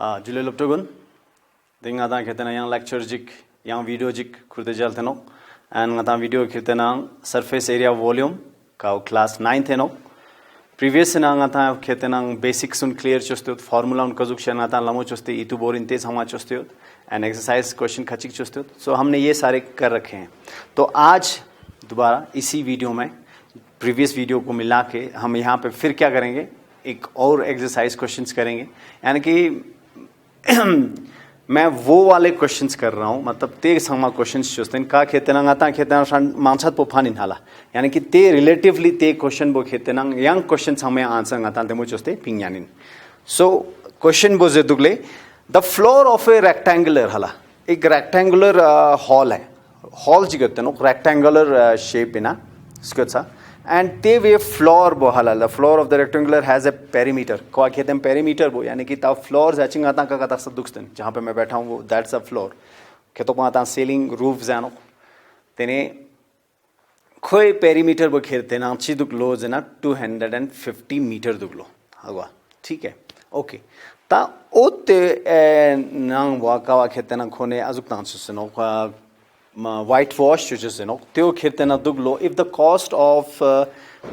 Julio Luptogun, Dingata Ketana young lecture jik, young video jik, Kurte Jalteno, and Ngata video Kirtana surface area volume, Cow class 9th eno. Previous in Angata Ketanang basics on clear chustud, formula on Kazukshanata Lamo Chusti, Itu Borinte Hama Chustud, and exercise question Kachik Chustud. So हमने ये सारे कर रखे हैं. तो आज दोबारा इसी वीडियो में प्रीवियस वीडियो को मिला के हम यहाँ पे फिर क्या करेंगे, एक और एक्सरसाइज क्वेश्चंस करेंगे. यानी कि मैं वो वाले क्वेश्चंस कर रहा हूँ, मतलब ते समा क्वेश्चंस चुस्ते हैं का खेतनांग आता खेतनांग मानसात पोफानिन हाला, यानी कि ते रिलेटिवली ते क्वेश्चन बो खेतनांग यंग क्वेश्चंस हमें आंसर आता ते मुझे चुस्ते पिंग्यानिन. सो क्वेश्चन बो जे दुगले the floor of a rectangular हाला, एक रेक्टेंगुलर हॉल है, हॉल जी कहते हैं रेक्टेंगुलर शेप इना इसके सा. And they way floor bo halal. The floor of the rectangular has a perimeter. को कहते हैं perimeter बो, यानी कि ताऊ floors ऐचिंग आता का कता सब दुखते हैं. जहाँ पे मैं बैठा हूँ वो that's a floor. के तो पाता ceiling roof जानो. तेने कोई perimeter बो खेलते हैं ना अच्छी दुख लो जना 250 meter दुख लो. हवा ठीक है. Okay. ता ओते नांग वाका खेलते ना खोने अजुक तांसु से no whitewash just teo khirtena duglo if the cost of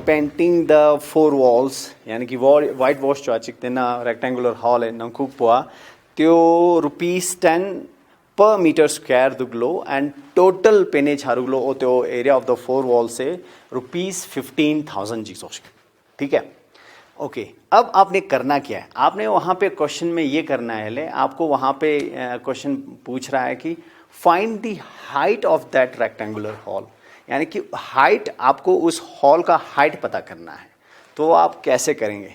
painting the four walls yani ki whitewash jo achiktena rectangular hall hai nankuk poa teo ₹10 per meter square duglo and total penage haruglo o teo area of the four walls se ₹15,000 जी सोच. ठीक है. Okay अब आपने करना क्या है, आपने वहां पे क्वेश्चन में ये करना है, ले आपको वहां पे क्वेश्चन पूछ रहा है कि find the height of that rectangular hall, यानी कि हाइट आपको उस हॉल का हाइट पता करना है. तो आप कैसे करेंगे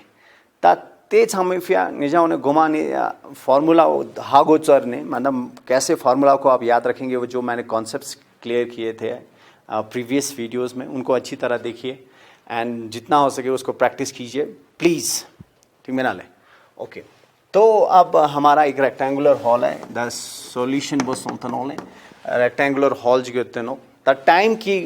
ता तेज हमें फिर निजाओं ने घुमाने फार्मूला हागोचर ने मतलब कैसे फार्मूला को आप याद रखेंगे, वो जो मैंने कॉन्सेप्ट्स क्लियर किए थे प्रीवियस वीडियोस में उनको अच्छी तरह देखिए एंड जितना हो सके उसको प्रैक्टिस कीजिए प्लीज़. ठीक है ना ले. ओके तो अब हमारा एक रेक्टेंगुलर हॉल है. द सॉल्यूशन वो सोंथनोल है रेक्टेंगुलर हॉल जो कहते हैं द टाइम की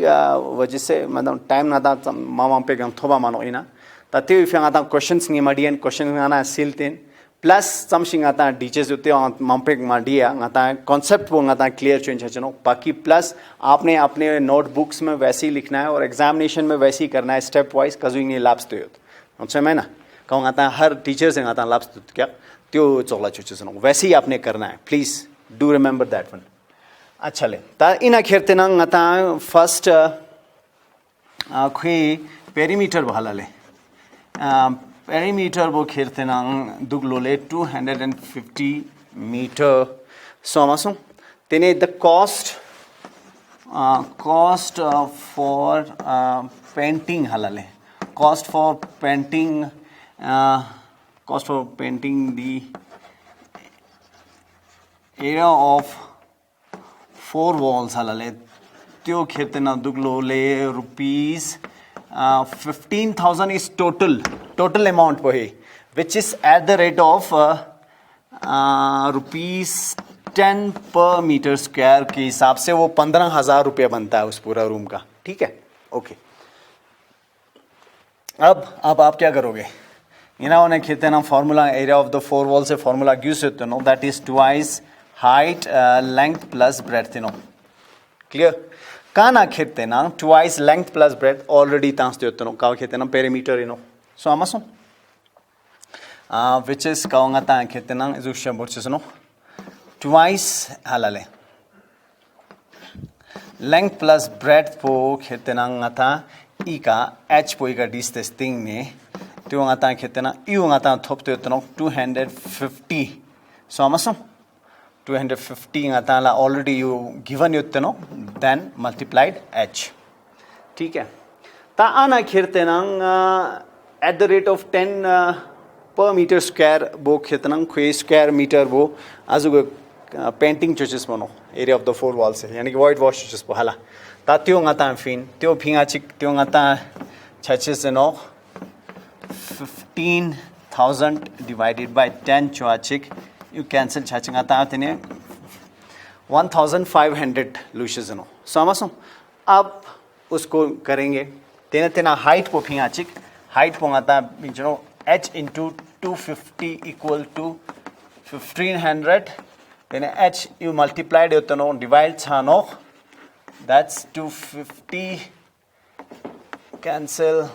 वजह से मतलब टाइम ना था मामा पे गम थोबा मानो इना तते फिर आता क्वेश्चंस नहीं मडियन क्वेश्चन आना सिलतेन प्लस समशिंग आता डीचेस होते माम पे माडिया आता कॉन्सेप्ट वो आता क्लियर चेंज है चनो बाकी प्लस आपने अपने नोटबुक्स में वैसे ही लिखना है और एग्जामिनेशन में वैसे ही करना है स्टेप वाइज कजुइंग ने लाप्स तो अच्छा मैं ना कहूँ आता हर टीचर से आता लाप्स तो क्या त्यो चौला चुचे वैसे ही आपने करना है. Please do remember that one. अच्छा ले ता इन खेरते ना फर्स्ट खुई पेरीमीटर बहाला ले पेरीमीटर वो खेरते ना दुगलो ले 250 मीटर. सो मासो तेने द कॉस्ट फॉर पेंटिंग हाला ले cost for painting the area of four walls halale त्यो खेते ना दुगलो ले ₹15,000 is total amount वो है which is at the rate of ₹10 per meter square के हिसाब से वो 15,000 रुपये बनता है उस पूरा रूम का. ठीक है. ओके अब आप क्या करोगे, इन्होंने खेते ना formula area of the four wall से फार्मूला यूज होते नो that is twice height length plus breadth नो. क्लियर का ना खेते ना twice length plus breadth already तांस होते नो का खेते ना perimeter Eno. So आमसो which is काउंगा ता खेते ना जुशा बोर्चस नो ट्वाइस हालाले लेंथ प्लस ब्रेथ पो खेते ना ngata इका एच पोई का डिस्टेंस थिंग ने त्यो ngata खेते ना यू ngata थोप तो होते नो 250. सो आमसो 250 ngata ला ऑलरेडी यू गिवन होते नो देन मल्टीप्लाइड एच. ठीक है. ता आना खेते ना एट द रेट ऑफ 10 पर मीटर स्क्वायर वो खेते ना कोई स्क्वायर मीटर वो आजू पेंटिंग चोचेस बनो area of the four wall से यानी कि वाइट वॉश चोचेस हाला ता त्यो ngata फिन त्यो फिंगा चिक त्यो ngata छचेस नो 15,000 divided by 10 चोआचिक यू कैंसिल छाचिंग आता तेने 1,500 लूशेस नो. सो आमसो अब उसको करेंगे तेने तेना हाइट को फिंगा चिक हाइट को ngata बिचनो h into 250 equal to 1500 then h you multiplied it no divide chano that's 250 cancel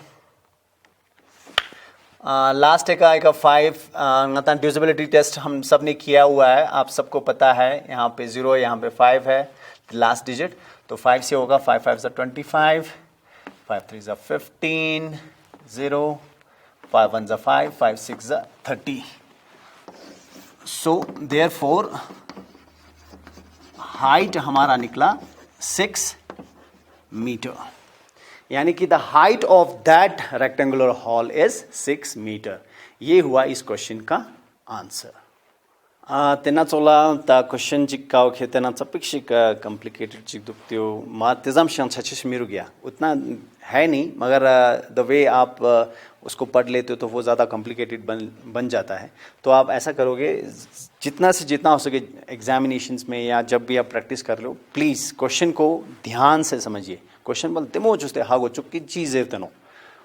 last एक आएगा 5 मतलब डिविजिबिलिटी टेस्ट हम सब ने किया हुआ है, आप सबको पता है, यहाँ पे 0 यहाँ पे 5 है लास्ट डिजिट, तो 5 से होगा 5 5 ज़ा 25, 5 3 ज़ा 15, 0 5 1 ज़ा 5, 5 6 ज़ा 30. सो देयरफॉर हाइट हमारा निकला 6 मीटर, यानी कि the height of that rectangular hall is 6 metre. ये हुआ इस क्वेश्चन का आंसर. तेना चोला ता क्वेश्चन चिक का ओके तेना चपिक कॉम्प्लिकेटेड चिक दुक्तियो मा तेजाम शंछाचिश मिरु गया उतना है नहीं, मगर द वे आप उसको पढ़ लेते हो तो वो ज़्यादा कॉम्प्लिकेटेड बन जाता है. तो आप ऐसा करोगे, जितना से जितना हो सके एग्जामिनेशंस में या जब भी आप प्रैक्टिस कर लो, प्लीज़ क्वेश्चन को ध्यान से समझिए. क्वेश्चन बोलते मो चुस्ते हागो चुकी चीज़ें तनो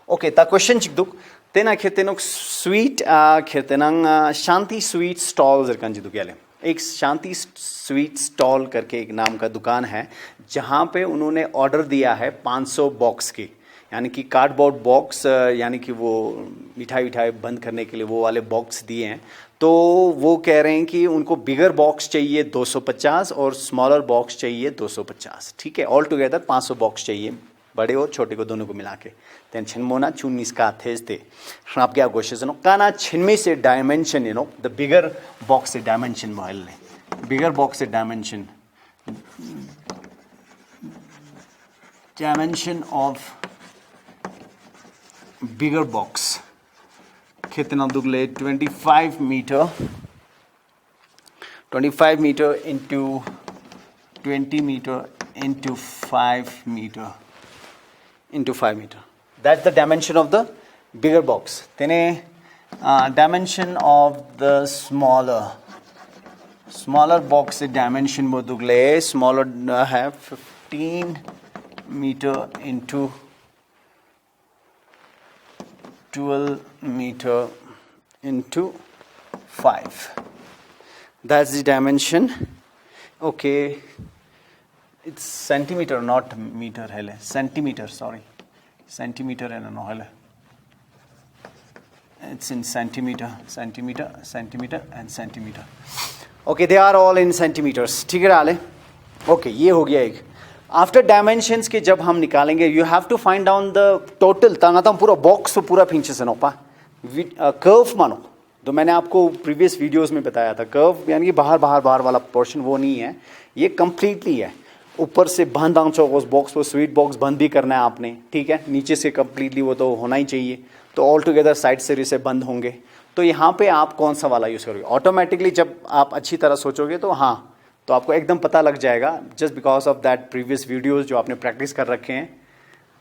ओके ता क्वेश्चन चिक दुक तेना खेतेनोक स्वीट खेतेनंग शांति स्वीट स्टॉल जरकन जी दुक्याले. एक शांति स्वीट स्टॉल करके एक नाम का दुकान है, जहाँ पे उन्होंने ऑर्डर दिया है 500 बॉक्स के, यानी कि कार्डबोर्ड बॉक्स, यानी कि वो मिठाई बंद करने के लिए वो वाले बॉक्स दिए हैं. तो वो कह रहे हैं कि उनको बिगर बॉक्स चाहिए 250 और स्मॉलर बॉक्स चाहिए 250. ठीक है, ऑल टुगेदर 500 बॉक्स चाहिए, बड़े और छोटे को दोनों को मिला के. तेन छिनमोना चुन्नीस का थे थे आप क्या क्वेश्चन नो काना छिनमे से dimension you know the bigger box से डायमेंशन मोहल ने बिगर बॉक्स से डायमेंशन ऑफ बिगर बॉक्स कितना दुगले 25 metre into 20 meter into 5 meter into 5 meter. That's the dimension of the bigger box. Then dimension of the smaller box dimension bodugle smaller have 15 meter into 12 meter into 5. That's the dimension. Okay, it's centimeter not meter hele, centimeter, sorry, centimeter and no hele, it's in centimeter and centimeter. Okay, they are all in centimeters. ठीक है आले. Okay, ये हो गया एक. After dimensions के जब हम निकालेंगे, you have to find down the total तांगा पूरा बॉक्स तो पूरा पिंचे से नोपा कर्व मानो. तो मैंने आपको प्रीवियस वीडियोस में बताया था, कर्व यानी कि बाहर वाला पोर्शन वो नहीं है, ये कंप्लीटली है. ऊपर से बंद आंचो उस बॉक्स को स्वीट बॉक्स बंद भी करना है आपने. ठीक है, नीचे से कंप्लीटली वो तो होना ही चाहिए, तो ऑल टुगेदर साइड से इसे बंद होंगे. तो यहाँ पे आप कौन सा वाला यूज़ करोगे ऑटोमेटिकली, जब आप अच्छी तरह सोचोगे तो हाँ, तो आपको एकदम पता लग जाएगा, just because of that previous videos जो आपने प्रैक्टिस कर रखे हैं.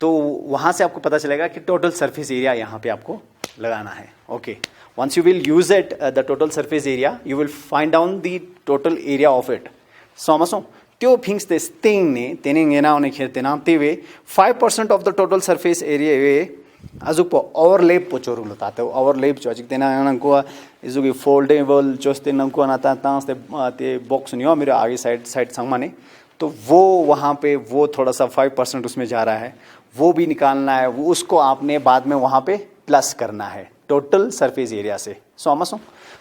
तो वहाँ से आपको पता चलेगा कि टोटल सरफेस एरिया यहाँ पे आपको लगाना है. Okay, once you will use it the total surface area, you will find down the total area of it. समझो त्यो फिंग्स ते स्टिंग ने तेने ना उन्हें खेलते ना तेवे 5% of the total surface area वे अजुक पो ओवरलैप पो चोरू लताते ओवरलैप जो अजिक तेना नंको इजुगी फोल्डेबल जोस्ते नंको नाता तांस ते बॉक्स नहीं हो मेरे आगे साइड संग माने, तो वो वहाँ पे वो थोड़ा सा 5% उसमें जा रहा है, वो भी निकालना है. वो उसको आपने बाद में वहाँ पे प्लस करना है टोटल सरफेस एरिया से. सो आमसो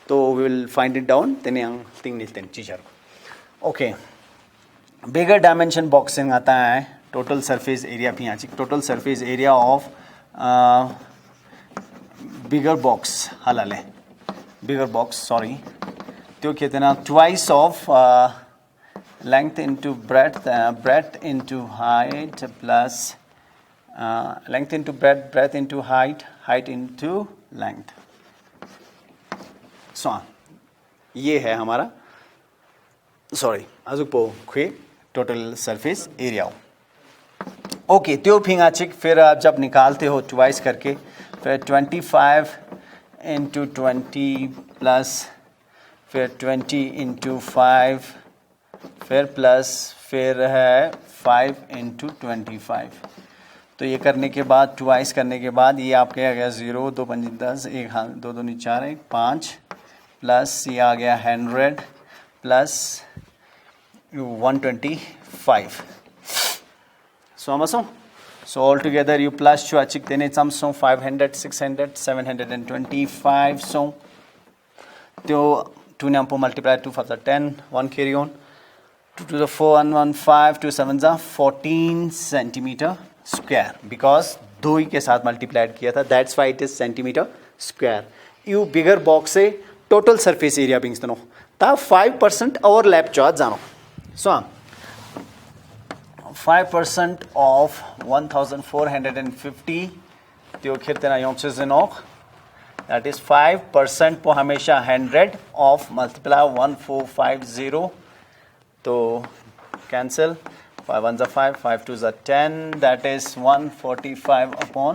तो we will find it down तेने थिंग निलते चीजर. ओके, बिगर डायमेंशन बॉक्सिंग आता है टोटल सरफेस एरिया भी यहाँ total surface area of bigger box हलाले बिगर बॉक्स सॉरी तो कहते ना twice of length into breadth into height plus length into breadth into height into length. So ये है हमारा सॉरी अजुपो खे टोटल सरफेस एरिया. ओके, त्यो फिंगा चिक फिर आप जब निकालते हो ट्वाइस करके, फिर 25 into 20 प्लस फिर 20 into 5 फिर प्लस फिर है 5 into 25. तो ये करने के बाद ट्वाइस करने के बाद ये आपके आ गया 0 2 5 10 1 हाथ 2 2 4 1 5 प्लस ये आ गया 100 plus 125 so altogether you plus chu achik tene samsung 500 600 725 so to 2 nampo multiply 2 5 10 1 carry on 2 to the 4 115 2 7 14 centimeter square because दो ही के साथ मल्टीप्लाइड किया था that's why it is centimetre square you bigger box से total surface area बिंग्स तनो ता 5% overlap चो जानो सो 5% of 1450 त्यो खिरतेना योंसेस इनोक that is 5% po हमेशा 100 of multiply 1450 तो cancel 5 1s are 5 5 2s are 10 that is 145 upon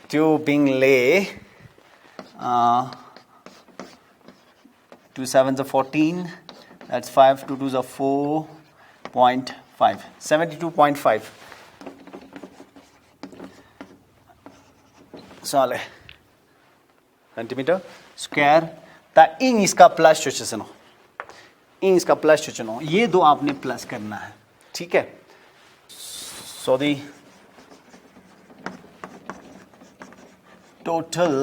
2 being lay 2 7s are 14 that's 5 2 2s are 4.5 72.5 साले centimetre square ता इन इसका प्लस चुचनो इन इसका प्लस चुचनो ये दो आपने प्लस करना है ठीक है so the total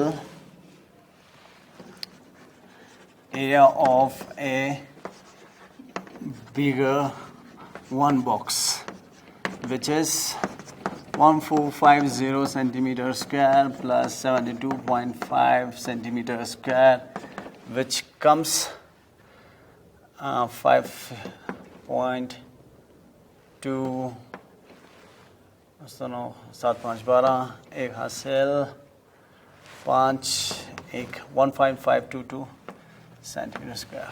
area of a bigger one box which is 1450 centimeter square plus 72.5 centimeter square which comes 5.2 7 5 12 एक हासिल 5 एक 1.522 centimeter square.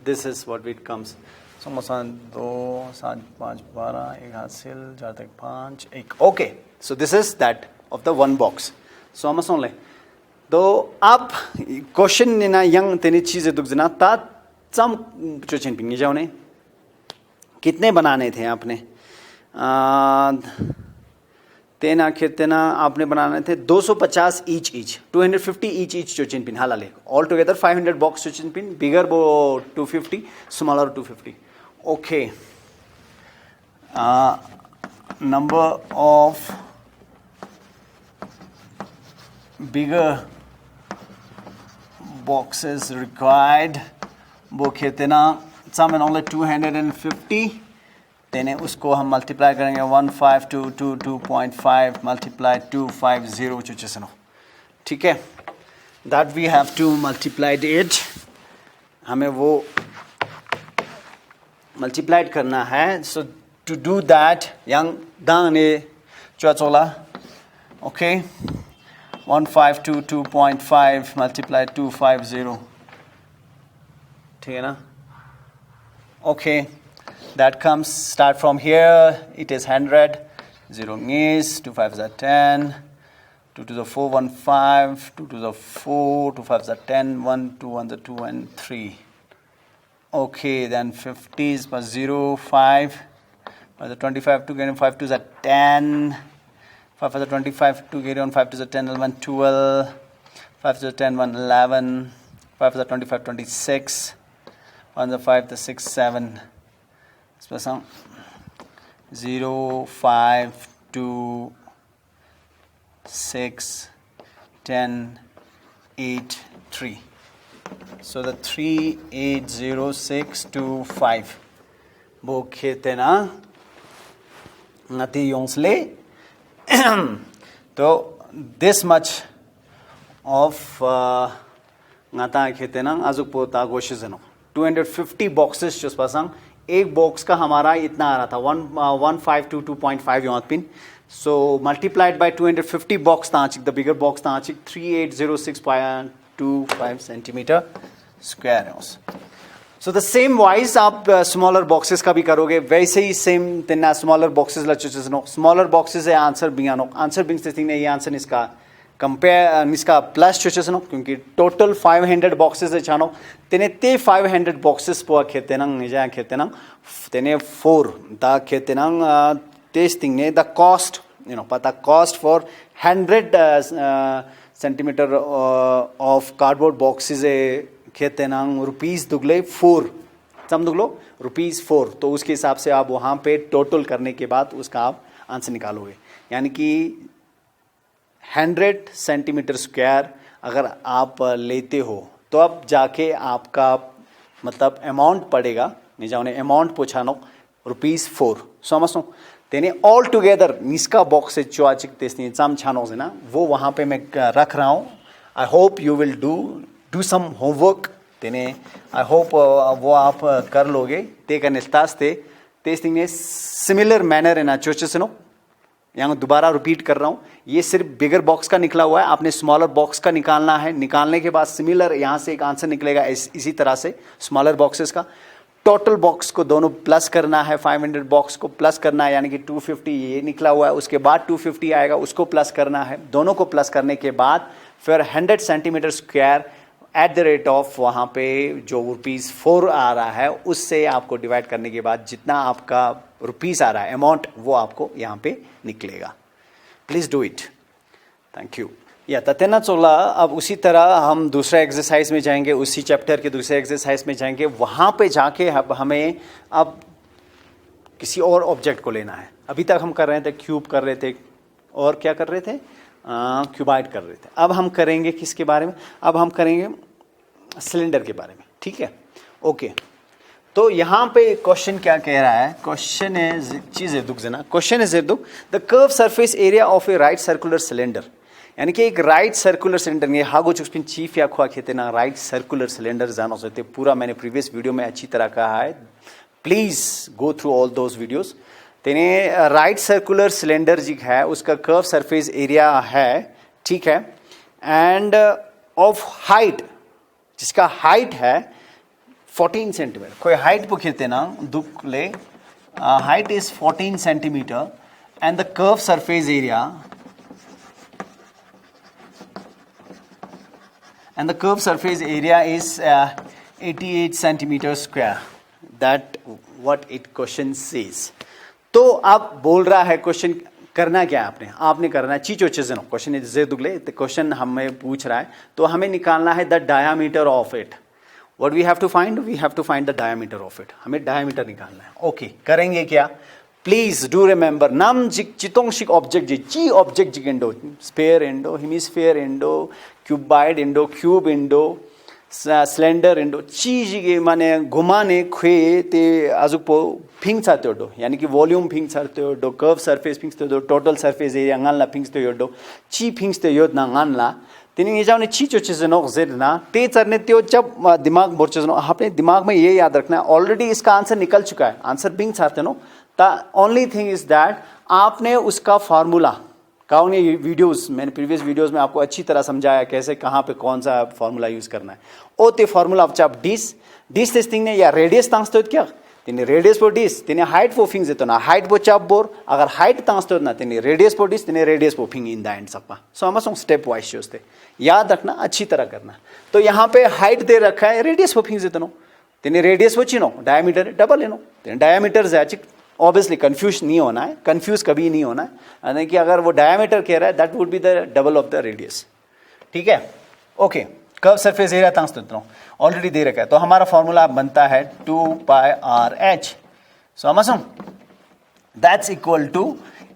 This is what it comes. So मसान 2 7 5 12 एक हासिल 4 तक 5 एक okay. So this is that of the one box. So हम सुन ले तो आप क्वेश्चन ने ना यंग तेरी चीज़ें दुख जना ता सम जो चीन पिंगी जाओ ने कितने बनाने थे आपने तेना कितना आपने बनाने थे 250 each 250 each जो चीन पिन हाला ले all together 500 box जो चीन पिन bigger वो 250 smaller 250 okay number of bigger boxes required वो कितना some and only 250 तेने उसको हम मल्टीप्लाई करेंगे 1522.5 मल्टीप्लाई 250 चुचनो ठीक है that we have to multiplied it हमें वो मल्टीप्लाइड करना है सो टू डू दैट यंग दाने चुचोला ओके 1522.5 मल्टीप्लाई 250 ठीक है ना okay that comes start from here it is 100 0 is 2 5s are 10 2 to the 4 1 5 2 to the 4 2 5s are 10 1 2 1 the 2 and 3 okay then 50s plus 0 5 the 25 to get 5 2s are 10 5 for the 25 to get on 5 to the 10 11 12 5 to the 10 1 11 5 for the 25 26 1 the 5 the 6 7 0 5 2 6 10 8 3 so the 380625 वो खेतेना नती योंसले तो this much of ngata खेतेना आजुक पोता गोशिजनो 250 boxes just pasang एक box का हमारा इतना आ रहा था 1522.5 यहाँ पिन सो मल्टीप्लाइड बाय 250 बॉक्स तांचिक द बिगर बॉक्स तांचिक 3806.25 सेंटीमीटर स्क्वायर है उस सो द सेम वाइज आप स्मॉलर बॉक्सेस का भी करोगे वैसे ही सेम तेना स्मॉलर बॉक्सेस लचुचस नो स्मॉलर बॉक्सेस है आंसर बिंगानो आंसर बिंग से ने ये आंसर इसका कंपेयर इसका प्लस चुचस नो क्योंकि टोटल 500 बॉक्सेस है छानो तेने ते 500 बॉक्सेस पो खेतेनंग निजा खेतेनंग तेने 4 दा खेतेनंग टेस्टिंग ने द कॉस्ट पता cost for 100 centimeter of cardboard boxes कहते ना रुपीस दुगले 4 सम दुगलो रुपीस 4। तो उसके हिसाब से आप वहाँ पे टोटल करने के बाद उसका आप आंसर निकालोगे, यानी कि 100 सेंटीमीटर स्क्वायर अगर आप लेते हो तो अब जाके आपका मतलब अमाउंट पड़ेगा, नहीं जाओ ने अमाउंट पूछा नो रुपीस 4 समझो तेने ऑल टुगेदर निस्का बॉक्स से चुआचिक तेस्ती चाम छानो से ना वो वहाँ पे मैं रख रहा हूँ। I hope you will do some homework तेने, आई होप वो आप कर लोगे। ते करने तेस्टिंग ने सिमिलर मैनर है ना चोचे से नो, यहाँ दोबारा रिपीट कर रहा हूँ, ये सिर्फ बिगर बॉक्स का निकला हुआ है, आपने स्मॉलर बॉक्स का निकालना है। निकालने के बाद सिमिलर यहाँ से एक आंसर निकलेगा इसी तरह से स्मॉलर बॉक्सेस का। टोटल बॉक्स को दोनों प्लस करना है, 500 बॉक्स को प्लस करना है, यानी कि 250 ये निकला हुआ है, उसके बाद 250 आएगा उसको प्लस करना है। दोनों को प्लस करने के बाद फिर 100 centimetre square at the rate of वहाँ पे जो रुपीस 4 आ रहा है उससे आपको डिवाइड करने के बाद जितना आपका रुपीस आ रहा है अमाउंट वो आपको यहाँ पे निकलेगा। Please do it. Thank you. या ततेना चोला। अब उसी तरह हम दूसरा एक्सरसाइज में जाएंगे, उसी चैप्टर के दूसरे एक्सरसाइज में जाएंगे। वहाँ पे जाके अब हमें अब किसी और ऑब्जेक्ट को लेना है। अभी तक हम कर रहे थे क्यूब कर रहे थे और क्या कर रहे थे क्यूबाइड कर रहे थे। अब हम करेंगे किसके बारे में, अब हम करेंगे सिलेंडर के बारे में। ठीक है, ओके। तो यहाँ पे क्वेश्चन क्या कह रहा है, क्वेश्चन इज चीज दुख जना, क्वेश्चन इज दुख the curve surface area of A right circular cylinder, यानी कि एक राइट सर्कुलर सिलेंडर ये हागो चुस्पिन चीफ या खुआ खेते ना राइट सर्कुलर सिलेंडर जानो सकते पूरा मैंने प्रीवियस वीडियो में अच्छी तरह कहा है, please go through all those videos. तेने राइट सर्कुलर सिलेंडर जी है उसका कर्व सरफेस एरिया है, ठीक है, एंड ऑफ हाइट जिसका हाइट है 14 सेंटीमीटर। कोई हाइट पूछते ना दुख ले, height is 14 centimetre and the curve surface area and the curved surface area is 88 centimeter square. That what it question says. तो आप बोल रहा है क्वेश्चन करना क्या है आपने करना है चीचो चीजें नो क्वेश्चन इज दुगले तो क्वेश्चन हमें पूछ रहा है तो हमें निकालना है the diameter of it. What we have to find, we have to find the diameter of it. हमें डायामीटर निकालना है। ओके, करेंगे क्या, प्लीज डू रिमेंबर नाम चितोंशिक ऑब्जेक्ट जी ची ऑब्जेक्ट जी इंडो स्फेयर इंडो हेमिस्फेयर इंडो क्यूबाइड इंडो क्यूब इंडो सिलेंडर इंडो चीज माने घुमाने खुए ते आजुपो फिंग चाहते हो, यानी कि वॉल्यूम फिंग चाहते हो, कर्व सरफेस फिंगते हो, टोटल सरफेस एरिया गानला फिंगते हो, ची फिंगते हो ना गानला तेने ये जाने ची चीज नो ना ते चरने त्यो जब दिमाग बोर्च नो आपने दिमाग में ये याद रखना है ऑलरेडी इसका आंसर निकल चुका है, आंसर फिंग चाहते नो। ओनली थिंग इज दैट आपने उसका फार्मूला कौन ये वीडियोस मैंने प्रीवियस वीडियोस में आपको अच्छी तरह समझाया कैसे कहाँ पे कौन सा फार्मूला यूज करना है। ओ ते फार्मूला आप डिस टेस्टिंग ने या रेडियस तांसतो क्या तिने रेडियस पो डिस तिने हाइट पो फिंग जेतो ना हाइट पो चाप बोर अगर हाइट तांसतो ना तिने रेडियस पो डिस तिने रेडियस पो फिंग इन द एंड सपा। सो हम स्टेप वाइज चोस्ते याद रखना अच्छी तरह करना। तो यहाँ पे हाइट दे रखा है रेडियस पो फिंग जेतो नो तिने रेडियस पो चिनो डायमीटर डबल लेनो तिने डायमीटर जाचिक ऑब्वियसली कंफ्यूज नहीं होना है, कंफ्यूज कभी नहीं होना है, यानी कि अगर वो डायमीटर कह रहा है that would be the double of the radius. ठीक है, ओके। कर्व सरफेस एरिया तांस तो ऑलरेडी दे रखा है तो हमारा फॉर्मूला बनता है 2πr(h). सो हम that's equal to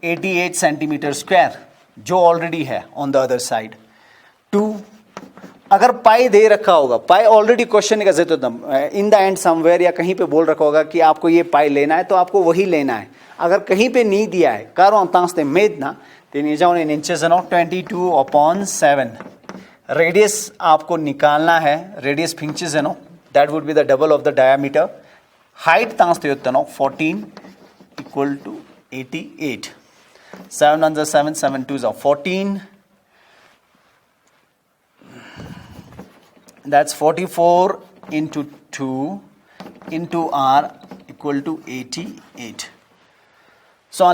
88 centimetre square जो ऑलरेडी है ऑन द अदर साइड। 2 अगर पाई दे रखा होगा, पाई ऑलरेडी क्वेश्चन का इन द एंड समवेयर या कहीं पे बोल रखा होगा कि आपको ये पाई लेना है तो आपको वही लेना है। अगर कहीं पे नहीं दिया है कारो तांसते मेद ना तेने जाओ इंचेस नो 22/7 रेडियस आपको निकालना है, रेडियस फिंचेस है नो that would be the double of the diameter. Height तांसते होते नो 14 equal to 88 7 1 7 7 2 14 that's 44 into 2 into r equal to 88. So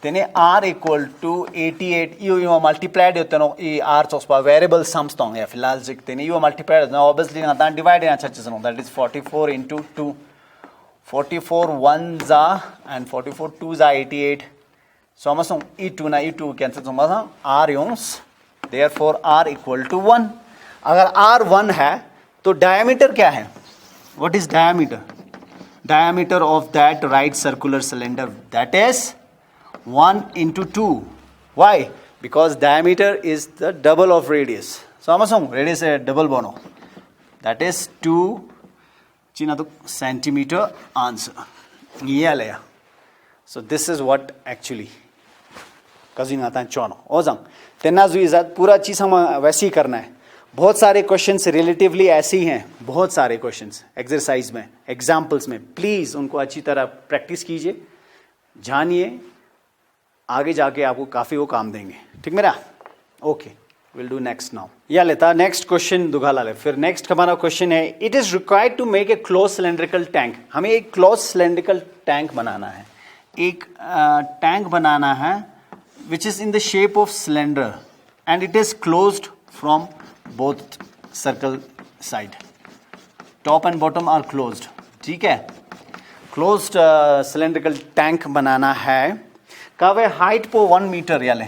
तेने r equal to 88 yo multiplied होते नो ये r चोस्पा वेरिएबल सम्स तो है फिलहाल जिक तेने यो मल्टीप्लाइड होते नो ऑब्वियसली ना तान डिवाइड है अच्छा चीज़ नो दैट इज 44 into 2 44 1 जा and 44 2 जा 88 So amasung E2 na E2 cancel so R yons, therefore R equal to 1. अगर R 1 है तो diameter क्या है? What is diameter? Diameter of that right circular cylinder, that is 1 into 2. Why? Because diameter is the double of radius. So amasung radius is double bono. That is 2 centimeter answer. Yeah. So this is what actually causing आता है चौनो ओजंग तेनाजु इजाद पूरा चीज हम वैसे ही करना है. बहुत सारे क्वेश्चंस रिलेटिवली ऐसे ही हैं, बहुत सारे क्वेश्चंस एक्सरसाइज में, एग्जांपल्स में. प्लीज उनको अच्छी तरह प्रैक्टिस कीजिए, जानिए, आगे जाके आपको काफी वो काम देंगे. ठीक मेरा? Okay, will do next now. या लेता नेक्स्ट क्वेश्चन दुगाला ले. फिर नेक्स्ट हमारा क्वेश्चन है, it is required to make a close cylindrical tank. हमें एक क्लोज सिलेंड्रिकल टैंक बनाना है, एक टैंक बनाना है which is in the shape of cylinder and it is closed from both circle side, top and bottom are closed. ठीक है, closed cylindrical tank बनाना है. कब है? height po 1 meter Yale,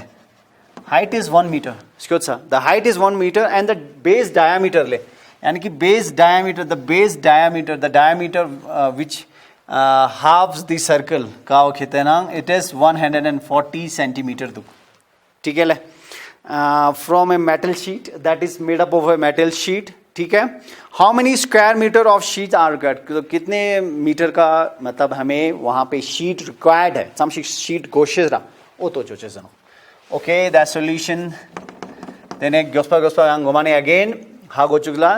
height is 1 meter. The height is 1 meter and the base diameter ले, यानी कि base diameter, the diameter which halves the circle का कितना? It is 140 centimeter दुख. ठीक है ले. From a metal sheet that is made up of a metal sheet. ठीक है. How many square meter of sheets are required? तो कितने मीटर का मतलब हमें वहाँ पे sheet required है? Some sheet गोशेज रहा. ओ तो चोचे सनो. Okay, that solution. Then एक गोस्पा घुमाने again. हाँ गोचुगला.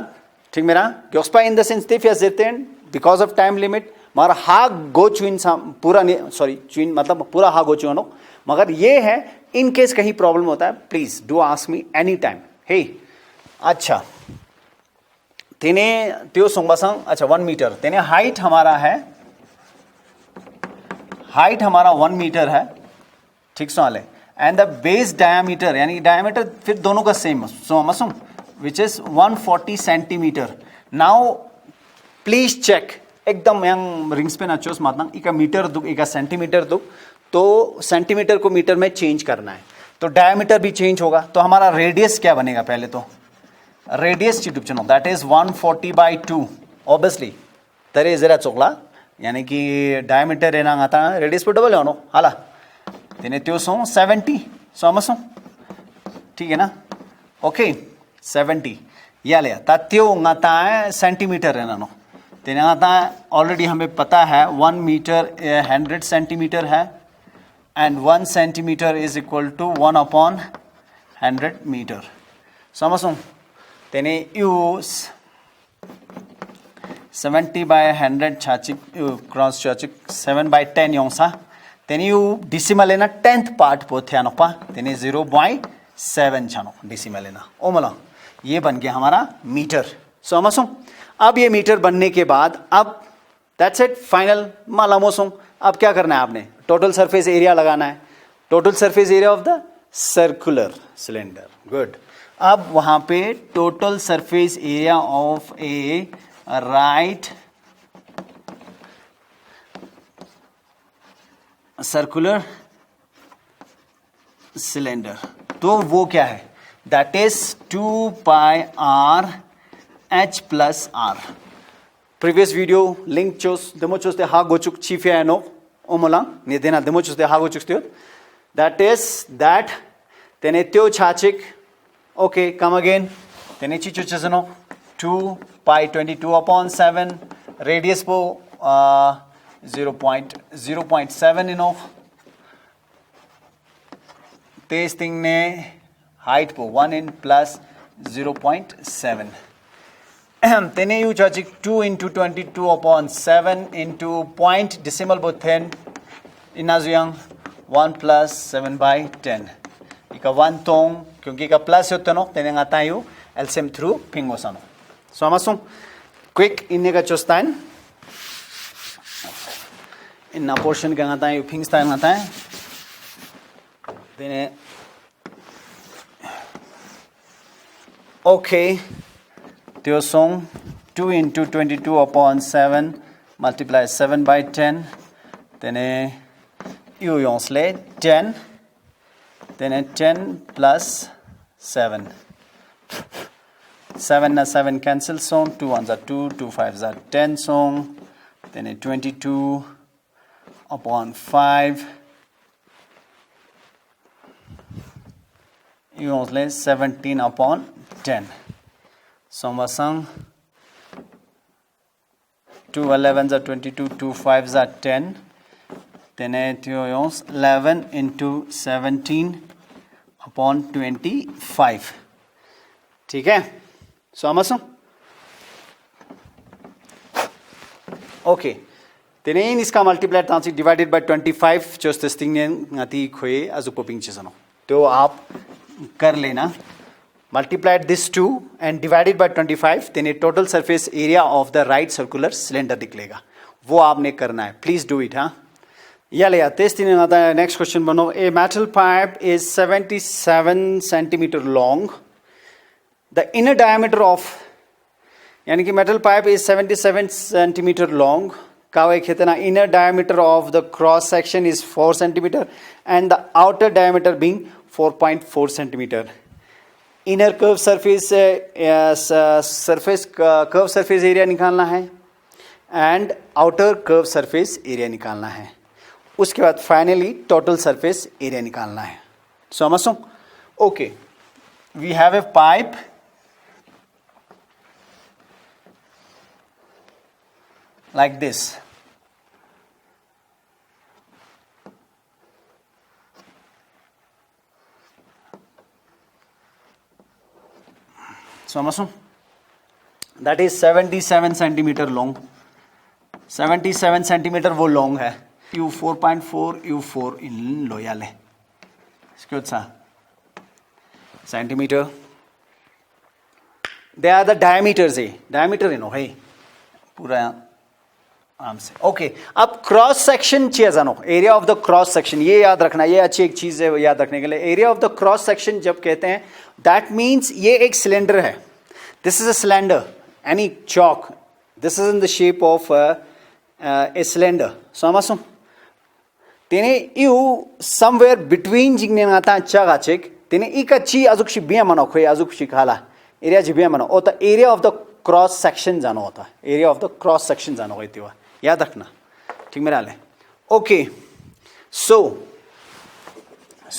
ठीक मेरा? गोस्पा in the sense they fear certain because of time limit. मगर हा गो चुइन पूरा नहीं, सॉरी चुइन मतलब पूरा हा गो चुनो. मगर ये है इन केस कहीं प्रॉब्लम होता है, please do ask me any time. हे अच्छा तेने त्यो सोंगबासंग अच्छा 1 मीटर तेने हाइट हमारा है, हाइट हमारा 1 मीटर है. ठीक सो वाले. एंड द बेस डायमीटर यानी डायमीटर फिर दोनों का सेम सो मसुम which is 140 centimetre. Now please check एकदम यंग रिंग्स पे नचोस मातना इका मीटर दुख इका सेंटीमीटर दुख, तो सेंटीमीटर को मीटर में चेंज करना है तो डायमीटर भी चेंज होगा. तो हमारा रेडियस क्या बनेगा? पहले तो रेडियस चिटुप चनो दैट इज 140/2. ऑब्वियसली तरे जरा चोकला यानी कि डायमीटर है ना आता रेडियस पे डबल होनो हाला तेने त्यो सो 70 सो मसो. ठीक है ना? ओके 70 या ले तात्यो ngata है सेंटीमीटर है ना नो तेने आता ऑलरेडी हमें पता है 1 मीटर 100 सेंटीमीटर है and 1 centimetre is equal to 1/100 metre. समझो तेने यूज 70/100 छाचिक क्रॉस छाचिक 7/10 योंसा तेने यू डिसिमल लेना 10th पार्ट पोथे आनोपा तेने 0.7 छानो डिसिमल लेना. ओ मला ये बन गया हमारा मीटर. समझो अब ये मीटर बनने के बाद अब दैट्स इट फाइनल मालामोसों. अब क्या करना है? आपने टोटल सरफेस एरिया लगाना है, total surface area of the circular cylinder. Good. अब वहां पे total surface area of A right circular cylinder, तो वो क्या है? That is 2πr H plus R. Previous video link chose demo chose the ha gochuk chief ya no omolang ne dena demo chose the ha gochuk still. That is that tene teo chachik. Okay, come again. Tene chi chose no 2π22/7 radius po 0.7 you know. This thing ne height po 1 in plus 0.7. तेने यू चाचिक 2 into 22/7 into point decimal both इनाजुयंग 1 plus 7/10 इका 1 तोंग क्योंकि इका plus होता no तेने आता है यू एलसीएम थ्रू पिंगो सानो. सो हमासुम क्विक इन्ने का चोस्ताइन इन्ना पोर्शन का आता है यू पिंगस्ताइन आता है तेने. ओके त्यो सॉन्ग 2 into 22/7 multiply 7/10 तेने u yonsle 10 then 10 plus 7 7 na 7 cancel song 2 ones are 2 2 5s are 10 song then 22 upon 5 u yonsle 17 upon 10 so masang 2 11s are 22 2 5s are 10 then 11 into 17 upon 25 ठीक है so amasung okay then iska multiply tansi divided by 25 just this thing ngati khoe azu poping chesano to aap kar lena multiplied this 2 and divided by 25 then a total surface area of the right circular cylinder निकलेगा वो आपने करना है please do it हाँ या ले आते हैं आता है next question बनो a metal pipe is 77 centimeter long the inner diameter of यानी कि metal pipe is 77 centimeter long का एक कितना inner diameter of the cross section is 4 centimeter and the outer diameter being 4.4 centimeter inner curve surface curve surface area निकालना है and outer curve surface area निकालना है उसके बाद फाइनली टोटल सरफेस एरिया निकालना है समझो okay we have a pipe like this समझो that is 77 centimetre long 77 centimetre वो लॉन्ग है u 4.4 u4 in loyale skutsa centimeter they are the diameters diameter है पूरा आराम से ओके अब क्रॉस सेक्शन चाहिए जानो area of the cross section ये याद रखना ये अच्छी एक चीज है याद रखने के लिए area of the cross section जब कहते हैं दैट मीन्स ये एक सिलेंडर है this is a cylinder any chalk this is in the shape of a cylinder समझो तेने यू समवेयर बिटवीन जिंगने आता अच्छा चेक तेने इका ची अजुक बिया मनो खोए अजुक खाला एरिया जी बिया मनो होता area of the cross section जानो होता area of the cross section जानो होती हुआ याद रखना ठीक मेरा ले okay so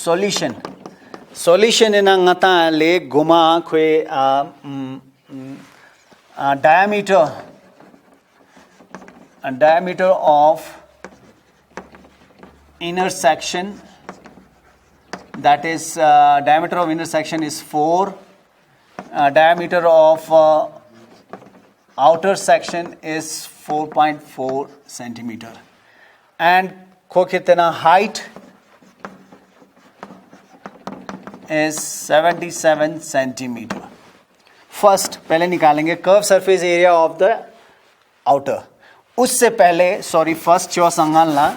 solution solution in ngata ले गुमा खोए diameter of inner section that is diameter of inner section is 4 diameter of outer section is 4.4 centimeter and को कितना height is 77 centimeter first पहले निकालेंगे curve surface area of the outer उससे पहले sorry first जो संगालना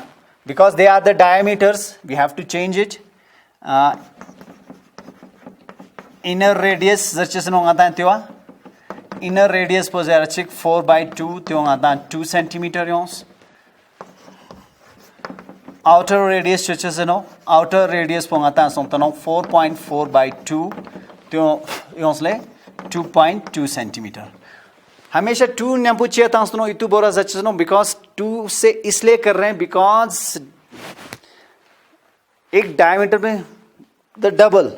because they are the diameters we have to change it inner radius जर्चेस नो आता है त्यों inner radius po जर्चिक 4/2 त्यों आता है 2 centimeter योंस outer radius जर्चेस नो outer radius po आता है सोंतनो 4.4/2 त्यों योंस ले 2.2 centimeter हमेशा 2 ने पूछिए था सुनो इतु बोरा जर्चेस नो because 2 से इसलिए कर रहे हैं because एक डायमीटर में the double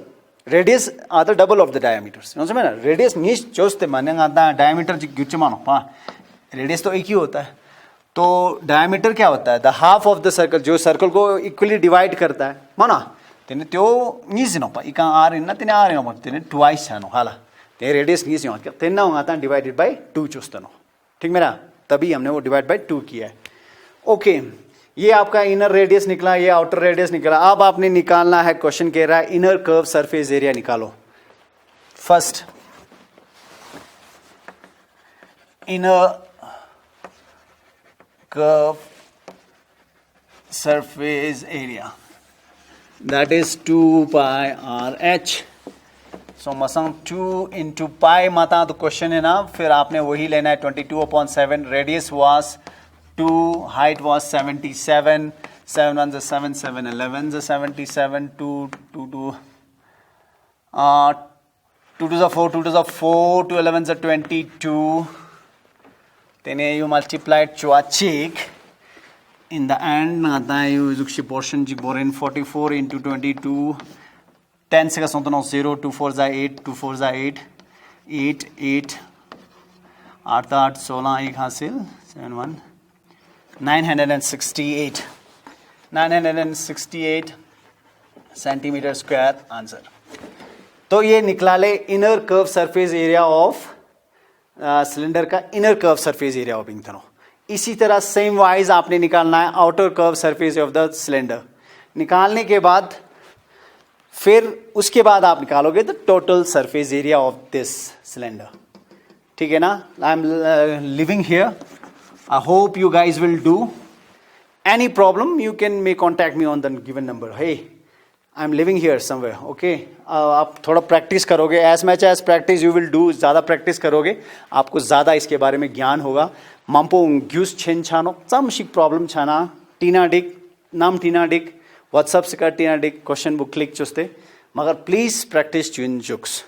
radius are the double of the diameters समझ में ना radius नीच जोस्ते माने आता diameter जिक्कुच मानो पा radius तो एक ही होता है तो diameter क्या होता है the half of the circle जो circle को equally divide करता है माना तेने त्यो नीच नो पा इका आर इन्ना तेने आर नो पा तेने twice है नो हाला तेरे रेडियस नीच नो क्या तेना होता है divided by 2 चुस्ता नो ठीक मेरा तभी हमने वो divide by 2 किया है ओके ये आपका इनर रेडियस निकला ये आउटर रेडियस निकला अब आपने निकालना है क्वेश्चन कह रहा है इनर कर्व सरफेस एरिया निकालो first inner curve surface area that is 2 pi r h so मसंग 2 इंटू पाई माता तो क्वेश्चन है ना फिर आपने वही लेना है 22/7 radius was 2 height was 77 7 1 is 7, 7 11 is 77, 2 2 2 2 2 is 4, 2 2 is 4, 2 11 is 22. Then you multiply it chwachik. In the end, you use portion jiborin 44 into 22. 10 se ka 0, 2 4 is 8, 2 4 is 8, 8 8 8 8 16 ek hasil 7 1 968 968 centimeter square answer. तो ये निकला ले inner curve surface area of cylinder का inner curve surface area of इंथनो. इसी तरह same wise आपने निकालना है outer curve surface of the cylinder. निकालने के बाद फिर उसके बाद आप निकालोगे the total surface area of this cylinder. ठीक है ना. I am living here. I hope you guys will do. Any problem, you can may contact me on the given number. Hey, I'm living here somewhere. Okay. आप थोड़ा practice करोगे. As much as practice you will do. ज़्यादा practice करोगे आपको ज़्यादा इसके बारे में ज्ञान होगा. मांपो ग्यूस छेन छानो चमशिक प्रॉब्लम छाना टीना डिक नाम टीना डिक व्हाट्सएप से कर टीना डिक क्वेश्चन बुक क्लिक चुस्ते मगर प्लीज प्रैक्टिस चुन जुक्स.